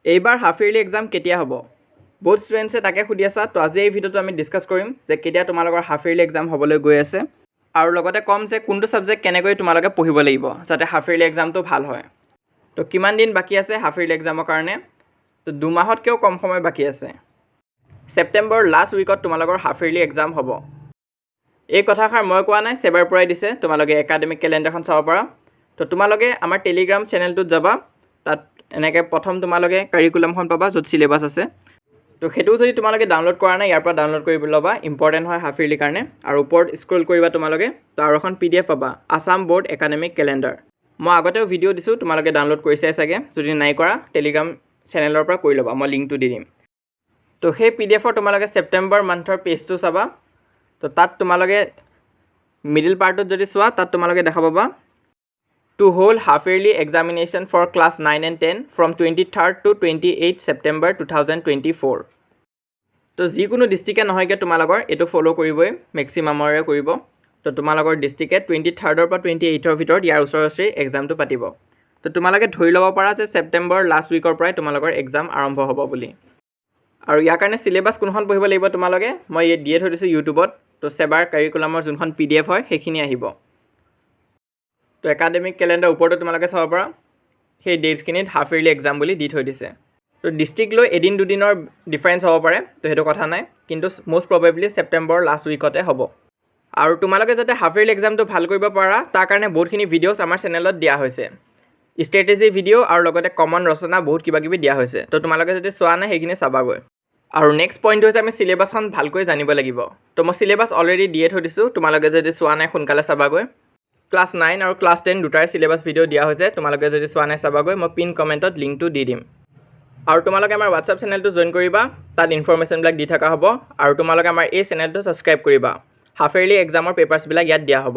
এইবাৰ half yearly exam কেতিয়া হ'ব? বহুত ষ্টুডেণ্টছে তাকে সুধি আছা। তো আজি এই ভিডিঅ'টো আমি ডিছকাছ কৰিম যে কেতিয়া তোমালোকৰ হাফ ইয়াৰলি এক্সাম হ'বলৈ গৈ আছে, আৰু লগতে ক'ম যে কোনটো ছাবজেক্ট কেনেকৈ তোমালোকে পঢ়িব লাগিব যাতে হাফ ইয়াৰলি এক্সামটো ভাল হয়। তো কিমান দিন বাকী আছে হাফ ইয়াৰলি এক্সামৰ কাৰণে? তো 2 মাহতকৈও কম সময় বাকী আছে। ছেপ্টেম্বৰ লাষ্ট উইকত তোমালোকৰ হাফ ইয়াৰলি এক্সাম হ'ব। এই কথাষাৰ মই কোৱা নাই, চেবাৰ পৰাই দিছে। তোমালোকে একাডেমিক কেলেণ্ডাৰখন চাব পাৰা। তো তোমালোকে আমাৰ টেলিগ্ৰাম চেনেলটোত যাবা, তাত এনেকৈ প্ৰথম তোমালোকে কাৰিকুলামখন পাবা য'ত চিলেবাছ আছে। তো সেইটো যদি তোমালোকে ডাউনলোড কৰা নাই, ইয়াৰ পৰা ডাউনলোড কৰি ল'বা, ইম্পৰ্টেণ্ট হয় হাফ ইয়াৰলিৰ কাৰণে। আৰু ওপৰত স্ক্ৰল কৰিবা তোমালোকে, তো আৰু এখন PDF পাবা, আছাম ব'ৰ্ড একাডেমিক কেলেণ্ডাৰ। মই আগতেও ভিডিঅ' দিছোঁ, তোমালোকে ডাউনলোড কৰিছাই চাগে। যদি নাই কৰা টেলিগ্ৰাম চেনেলৰ পৰা কৰি ল'বা, মই লিংকটো দি দিম। তো সেই PDFৰ তোমালোকে ছেপ্টেম্বৰ মান্থৰ পেজটো চাবা। তো তাত তোমালোকে মিডিল পাৰ্টত যদি চোৱা, তাত তোমালোকে দেখা পাবা to hold half yearly examination for class 9 and 10 from 23rd to 28 September 2024। তো যিকোনো ডিষ্ট্ৰিক্টে নহয় কিয় তোমালোকৰ এইটো ফ'ল' কৰিবই, মেক্সিমামৰে কৰিব। তো তোমালোকৰ ডিষ্ট্ৰিক্টে 23rd পৰা 28ৰ ভিতৰত ইয়াৰ ওচৰা ওচৰি এক্সামটো পাতিব। তো তোমালোকে ধৰি ল'ব পাৰা যে ছেপ্টেম্বৰ লাষ্ট উইকৰ পৰাই তোমালোকৰ এক্সাম আৰম্ভ হ'ব বুলি। আৰু ইয়াৰ কাৰণে চিলেবাছ কোনখন পঢ়িব লাগিব তোমালোকে মই ইয়াত দিয়ে থৈ দিছোঁ ইউটিউবত। তো চেবাৰ কাৰিকুলামৰ যোনখন PDF হয় সেইখিনি আহিব। তো একাডেমিক কেলেণ্ডাৰ ওপৰতো তোমালোকে চাব পাৰা, সেই ডেটছখিনিত হাফ ইয়াৰলি এক্সাম বুলি দি থৈ দিছে। তো ডিষ্ট্ৰিক্ট লৈ এদিন দুদিনৰ ডিফাৰেঞ্চ হ'ব পাৰে, তো সেইটো কথা নাই, কিন্তু মষ্ট প্ৰবেবলি ছেপ্টেম্বৰ লাষ্ট উইকতে হ'ব। আৰু তোমালোকে যাতে হাফ ইয়াৰলি এক্সামটো ভাল কৰিব পাৰা তাৰ কাৰণে বহুতখিনি ভিডিঅ'ছ আমাৰ চেনেলত দিয়া হৈছে, ষ্ট্ৰেটেজি ভিডিঅ' আৰু লগতে কমন ৰচনা বহুত কিবাকিবি দিয়া হৈছে। তো তোমালোকে যদি চোৱা নাই সেইখিনি চাবাগৈ। আৰু নেক্সট পইণ্ট হৈছে আমি চিলেবাছখন ভালকৈ জানিব লাগিব। তো মই চিলেবাছ অলৰেডি দিয়ে থৈ দিছোঁ, তোমালোকে যদি চোৱা নাই সোনকালে চাবাগৈ। ক্লাছ 9 আৰু ক্লাছ 10 দুটাৰ চিলেবাছ ভিডিঅ' দিয়া হৈছে, তোমালোকে যদি চোৱা নাই চাবাগৈ। মই পিন কমেণ্টত লিংকটো দি দিম। আৰু তোমালোকে আমাৰ হোৱাটছআপ চেনেলটো জইন কৰিবা, তাত ইনফৰমেশ্যনবিলাক দি থকা হ'ব। আৰু তোমালোকে আমাৰ এই চেনেলটো ছাবস্ক্ৰাইব কৰিবা, হাফ ইয়াৰলি এক্সামৰ পেপাৰ্ছবিলাক ইয়াত দিয়া হ'ব।